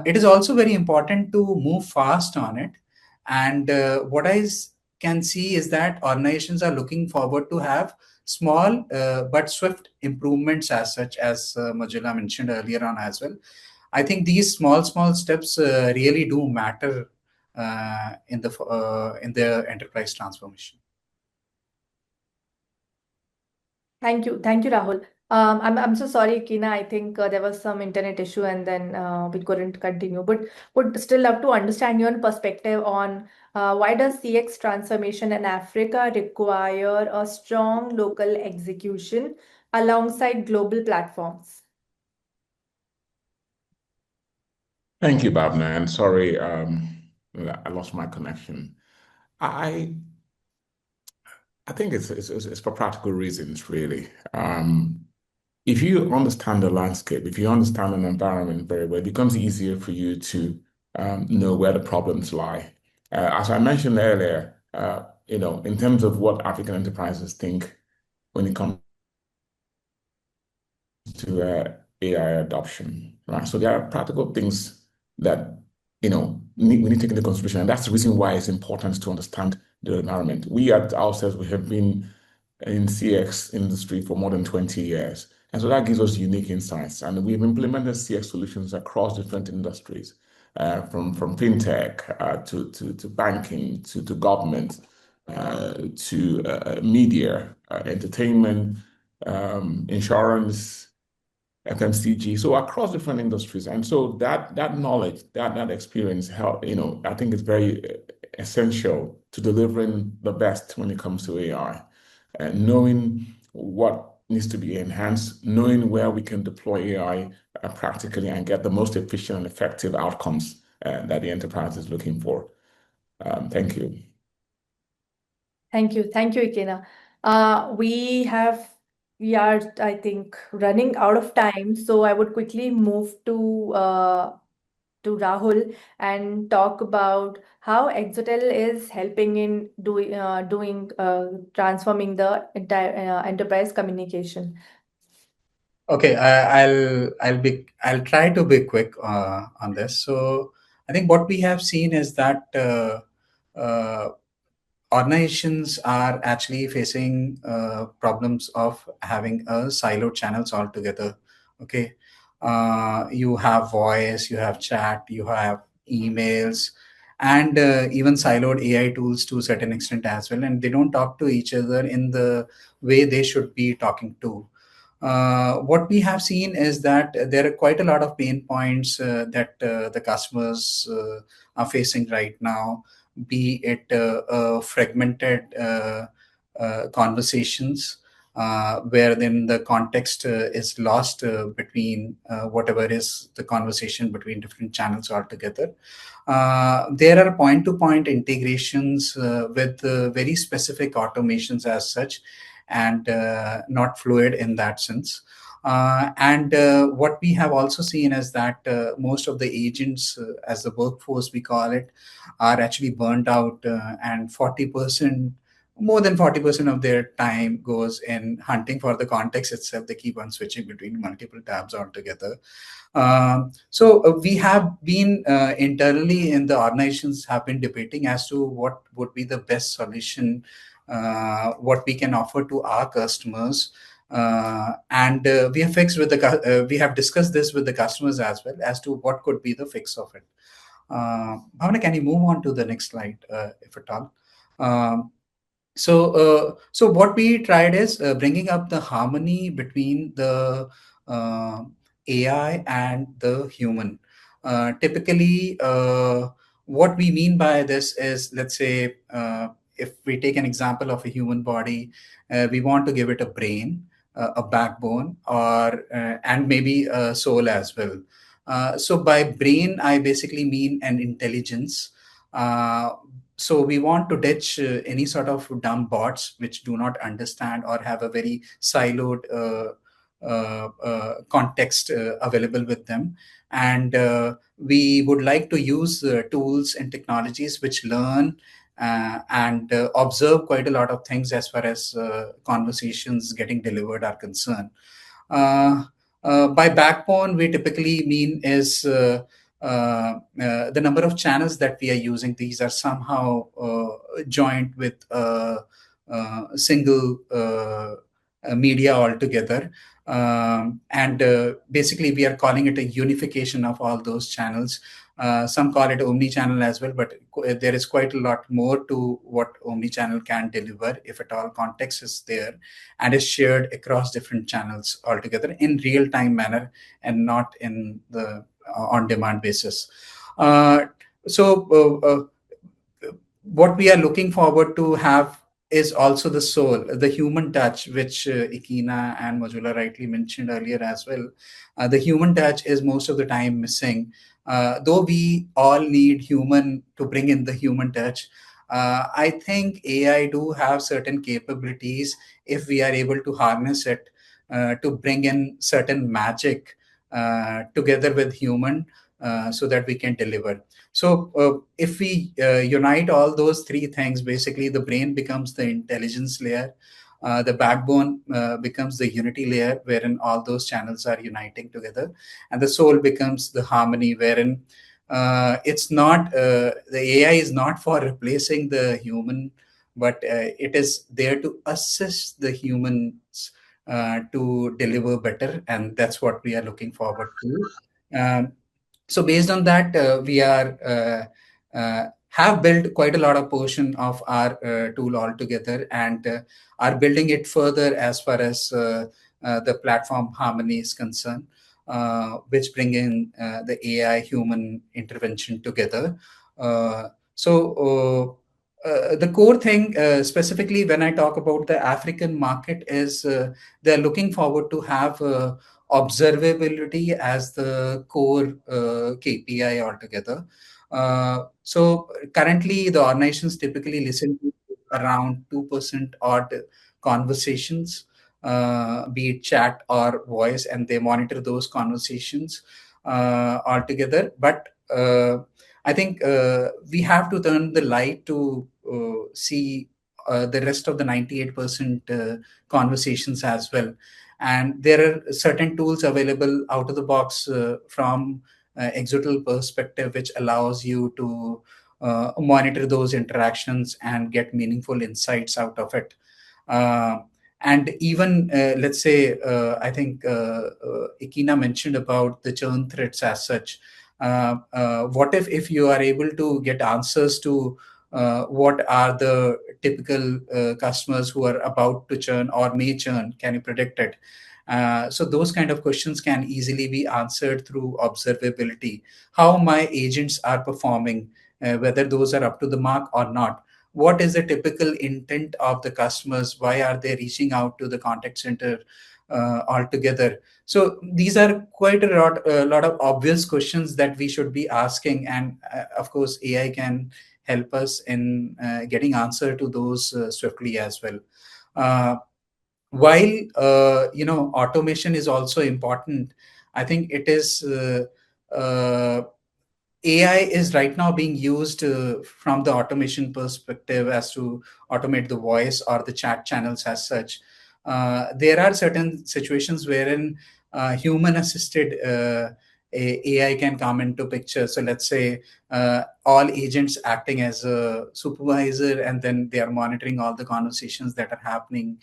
It is also very important to move fast on it. And what can see is that organizations are looking forward to have small but swift improvements, as such as Mojolaoluwa mentioned earlier on as well. I think these small steps really do matter in the enterprise transformation. Thank you. Thank you, Rahul. I'm so sorry, Kina. I think there was some internet issue and then we couldn't continue. But would still love to understand your perspective on why does CX transformation in Africa require a strong local execution alongside global platforms? Thank you, Bhavna. And sorry, I lost my connection. I I think it's for practical reasons, really. If you understand the landscape, if you understand an environment very well, it becomes easier for you to know where the problems lie. As I mentioned earlier, in terms of what African enterprises think when it comes to AI adoption, right? So there are practical things that we need to take into consideration, and that's the reason why it's important to understand the environment. We at Outcess, we have been in CX industry for more than 20 years. And so that gives us unique insights. And we've implemented CX solutions across different industries, from fintech to banking to government to media, entertainment, insurance, FMCG, so across different industries. And so that knowledge, that experience help, I think is very essential to delivering the best when it comes to AI. And knowing what needs to be enhanced, knowing where we can deploy AI practically and get the most efficient and effective outcomes that the enterprise is looking for. Thank you. Thank you, Ikenna. We are, I think, running out of time, so I would quickly move to Rahul and talk about how Exotel is helping in transforming the entire enterprise communication. Okay, I'll try to be quick on this. So I think what we have seen is that uh, organizations are actually facing problems of having siloed channels altogether. Okay, you have voice, you have chat, you have emails, and even siloed AI tools to a certain extent as well, and they don't talk to each other in the way they should be talking to. What we have seen is that there are quite a lot of pain points that the customers are facing right now, be it fragmented conversations, where then the context is lost between whatever is the conversation between different channels altogether. There are point-to-point integrations with very specific automations as such, and not fluid in that sense. And what we have also seen is that most of the agents, as the workforce we call it, are actually burnt out, and 40%, more than 40% of their time goes in hunting for the context itself. They keep on switching between multiple tabs altogether. So we have been internally in the organizations have been debating as to what would be the best solution, what we can offer to our customers. And we have we have discussed this with the customers as well as to what could be the fix of it. Bhavana, can you move on to the next slide, if at all? So what we tried is bringing up the harmony between the AI and the human. Typically, what we mean by this is, let's say, if we take an example of a human body, we want to give it a brain, a backbone, or and maybe a soul as well. So by brain, I basically mean an intelligence. So we want to ditch any sort of dumb bots which do not understand or have a very siloed context available with them. And we would like to use tools and technologies which learn and observe quite a lot of things as far as conversations getting delivered are concerned. By backbone, we typically mean is the number of channels that we are using. These are somehow joined with a single media altogether. And basically, we are calling it a unification of all those channels. Some call it omni-channel as well, but there is quite a lot more to what omni-channel can deliver if at all context is there and is shared across different channels altogether in real-time manner and not in the on-demand basis. So what we are looking forward to have is also the soul, the human touch, which Ikenna and Mojolaoluwa rightly mentioned earlier as well. The human touch is most of the time missing. Though we all need human to bring in the human touch, I think AI do have certain capabilities if we are able to harness it to bring in certain magic together with human, so that we can deliver. So if we unite all those three things, basically the brain becomes the intelligence layer, the backbone becomes the unity layer wherein all those channels are uniting together, and the soul becomes the harmony wherein it's not the AI is not for replacing the human but it is there to assist the humans to deliver better, and that's what we are looking forward to. So based on that, we are have built quite a lot of portion of our tool altogether, and are building it further as far as the platform harmony is concerned, which bring in the AI human intervention together. So the core thing, specifically when I talk about the African market, is they're looking forward to have observability as the core KPI altogether. So currently, the organizations typically listen to around 2% odd conversations, be it chat or voice, and they monitor those conversations altogether. But I think we have to turn the light to see the rest of the 98% conversations as well. And there are certain tools available out of the box from Exotel perspective, which allows you to monitor those interactions and get meaningful insights out of it. Uh, and even let's say, I think Ikenna mentioned about the churn threats as such. What if you are able to get answers to what are the typical customers who are about to churn or may churn? Can you predict it? So those kind of questions can easily be answered through observability. How my agents are performing, whether those are up to the mark or not. What is the typical intent of the customers? Why are they reaching out to the contact center altogether? So these are quite a lot of obvious questions that we should be asking, and of course, AI can help us in getting answer to those swiftly as well. Uh, while automation is also important, I think it is AI is right now being used from the automation perspective as to automate the voice or the chat channels as such. There are certain situations wherein human assisted AI can come into picture. So let's say all agents acting as a supervisor, and then they are monitoring all the conversations that are happening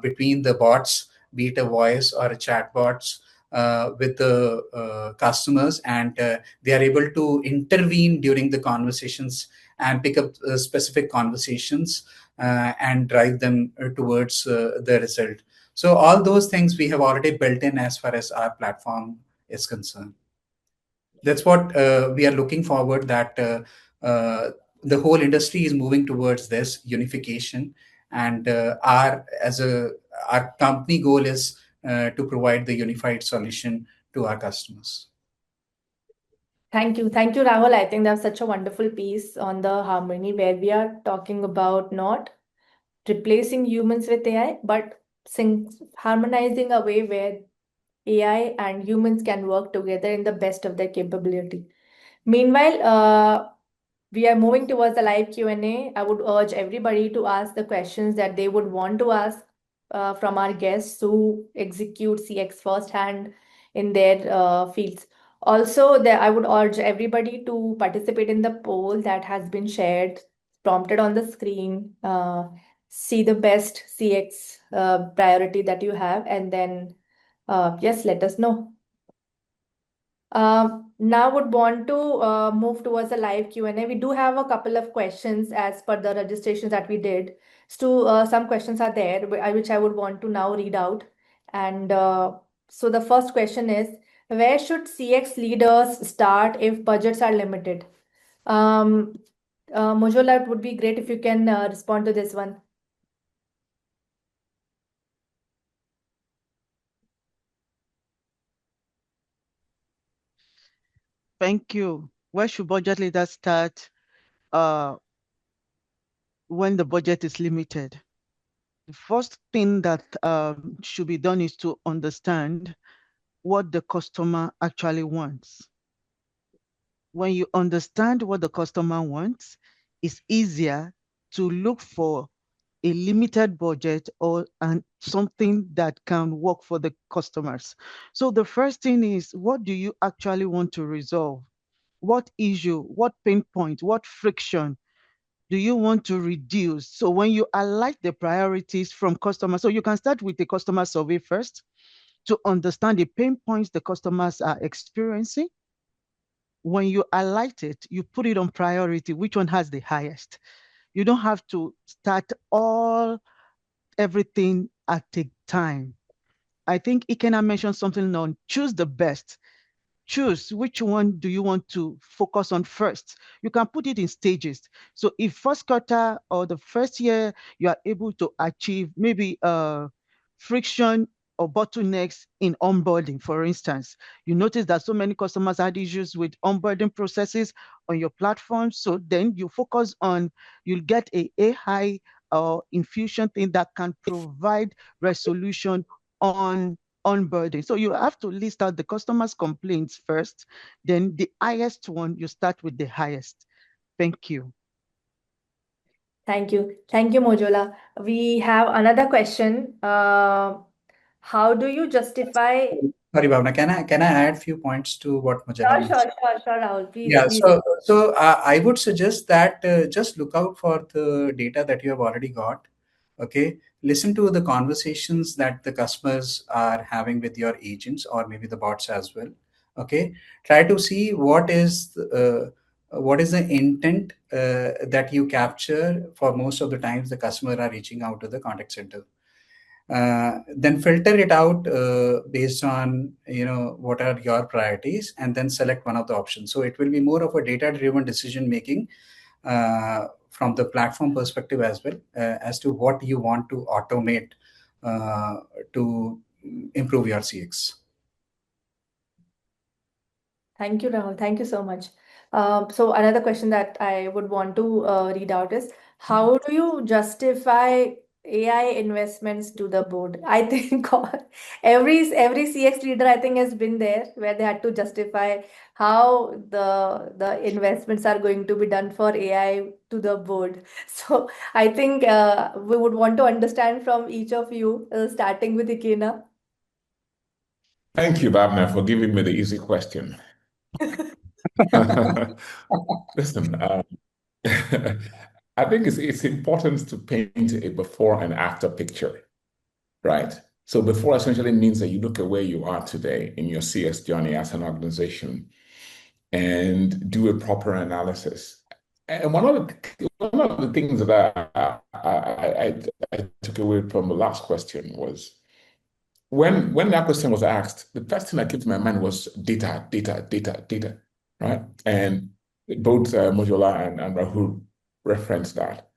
between the bots, be it a voice or a chat bots, with the customers, and they are able to intervene during the conversations and pick up specific conversations and drive them towards the result. So all those things we have already built in as far as our platform is concerned. That's what we are looking forward, that the whole industry is moving towards this unification, and our company goal is to provide the unified solution to our customers. Thank you. Thank you, Rahul. I think that's such a wonderful piece on the harmony, where we are talking about not replacing humans with AI, but harmonizing a way where AI and humans can work together in the best of their capability. Meanwhile, we are moving towards the live Q&A. I would urge everybody to ask the questions that they would want to ask from our guests who execute CX firsthand in their fields. Also, I would urge everybody to participate in the poll that has been shared, prompted on the screen. See the best CX priority that you have, and then yes, let us know. Now would want to move towards the live Q&A. We do have a couple of questions as per the registrations that we did. So some questions are there which I would want to now read out. And so the first question is, where should CX leaders start if budgets are limited? Mojola, it would be great if you can respond to this one. Thank you. Where should budget leaders start when the budget is limited? The first thing that should be done is to understand what the customer actually wants. When you understand what the customer wants, it's easier to look for a limited budget or something that can work for the customers. So the first thing is, what do you actually want to resolve? What issue, what pain point, what friction do you want to reduce? So when you highlight the priorities from customers, so you can start with the customer survey first to understand the pain points the customers are experiencing. When you highlight it, you put it on priority, which one has the highest. You don't have to start everything at a time. I think Ikenna mentioned something on choose the best. Choose which one do you want to focus on first. You can put it in stages. So if first quarter or the first year, you are able to achieve maybe friction or bottlenecks in onboarding, for instance, you notice that so many customers had issues with onboarding processes on your platform. So then you focus on, you'll get a AI or infusion thing that can provide resolution on onboarding. So you have to list out the customer's complaints first, then the highest one, you start with the highest. Thank you. Thank you. Thank you, Mojola. We have another question. How do you justify? Sorry, Bhavna, can I add few points to what Mojala mentioned? Sure, Rahul. Please, Yeah, please. so I would suggest that just look out for the data that you have already got. Okay, listen to the conversations that the customers are having with your agents or maybe the bots as well. Okay, try to see what is the intent that you capture. For most of the times, the customer are reaching out to the contact center. Then filter it out based on what are your priorities, and then select one of the options. So it will be more of a data driven decision making from the platform perspective as well, as to what you want to automate to improve your CX. Thank you, Rahul. Thank you so much. So another question that I would want to read out is, how do you justify AI investments to the board? I think every CX leader I think has been there where they had to justify how the investments are going to be done for AI to the board. So I think we would want to understand from each of you, starting with Ikenna. Thank you, Bhavna, for giving me the easy question. Listen, I think it's important to paint a before and after picture, right? So before essentially means that you look at where you are today in your CS journey as an organization and do a proper analysis. And one of the things that I took away from the last question was when that question was asked, the first thing that came to my mind was data, right? And both Mojola and Rahul referenced that.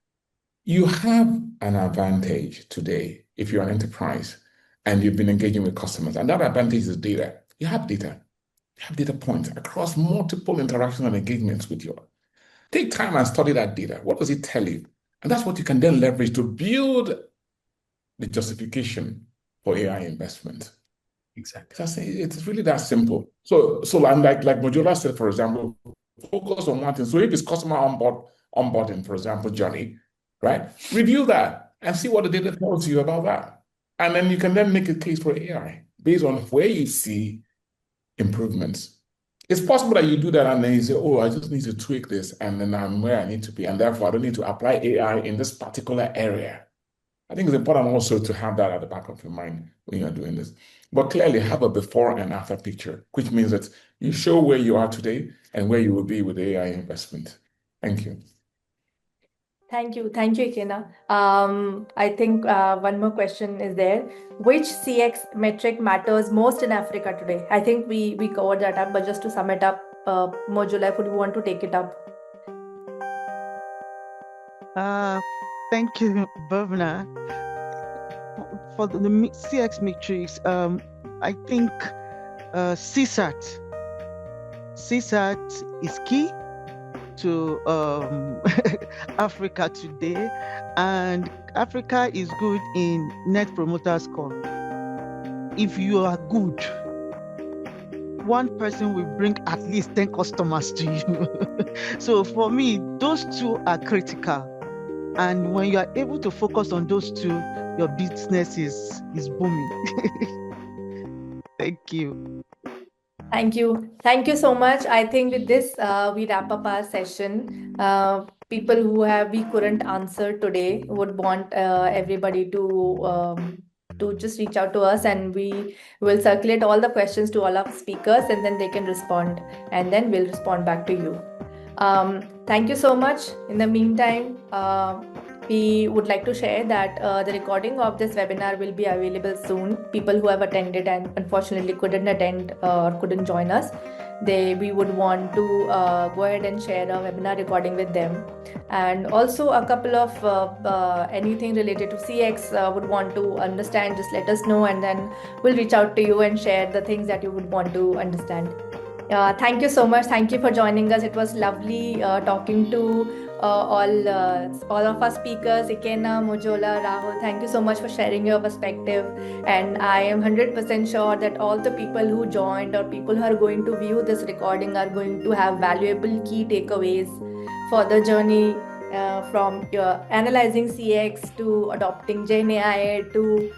You have an advantage today if you're an enterprise and you've been engaging with customers, and that advantage is data. You have data. You have data points across multiple interactions and engagements with you. Take time and study that data. What does it tell you? And that's what you can then leverage to build the justification for AI investment. Exactly. It's really that simple. So like Mojola said, for example, focus on one thing. So if it's customer onboarding, for example, journey, right? Review that and see what the data tells you about that. And then you can then make a case for AI based on where you see improvements. It's possible that you do that and then you say, oh, I just need to tweak this and then I'm where I need to be. And therefore, I don't need to apply AI in this particular area. I think it's important also to have that at the back of your mind when you're doing this. But clearly have a before and after picture, which means that you show where you are today and where you will be with AI investment. Thank you. Thank you, Ikenna. I think one more question is there. Which CX metric matters most in Africa today? I think we covered that up, but just to sum it up, Mojola, if you want to take it up. Thank you, Bhavna. For the CX metrics, I think CSAT is key to Africa today, and Africa is good in Net Promoter Score. If you are good, one person will bring at least 10 customers to you. So for me, those two are critical. And when you are able to focus on those two, your business is booming. Thank you. Thank you. Thank you so much. I think with this, we wrap up our session. people who we couldn't answer today would want everybody to just reach out to us, and we will circulate all the questions to all our speakers, and then they can respond, and then we'll respond back to you. Thank you so much. In the meantime, we would like to share that the recording of this webinar will be available soon. People who have attended and unfortunately couldn't attend or couldn't join us, we would want to go ahead and share a webinar recording with them. And also a couple of anything related to CX would want to understand, just let us know, and then we'll reach out to you and share the things that you would want to understand. Thank you so much. Thank you for joining us. It was lovely talking to all of our speakers, Ikenna, Mojola, Rahul. Thank you so much for sharing your perspective. And I am 100% sure that all the people who joined or people who are going to view this recording are going to have valuable key takeaways for the journey from analyzing CX to adopting GenAI to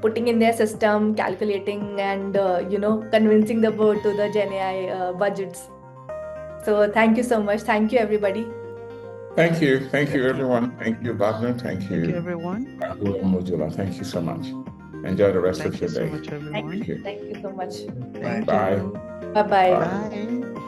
putting in their system, calculating, and convincing the board to the GenAI budgets. So thank you so much. Thank you, everybody. Thank you everyone. Thank you, Bhavna. Thank you everyone. Rahul and Mojola. Thank you so much. Enjoy the rest of your day. Thank you so much, everyone. Thank you so much. Thank Bye. you. Bye-bye. Bye.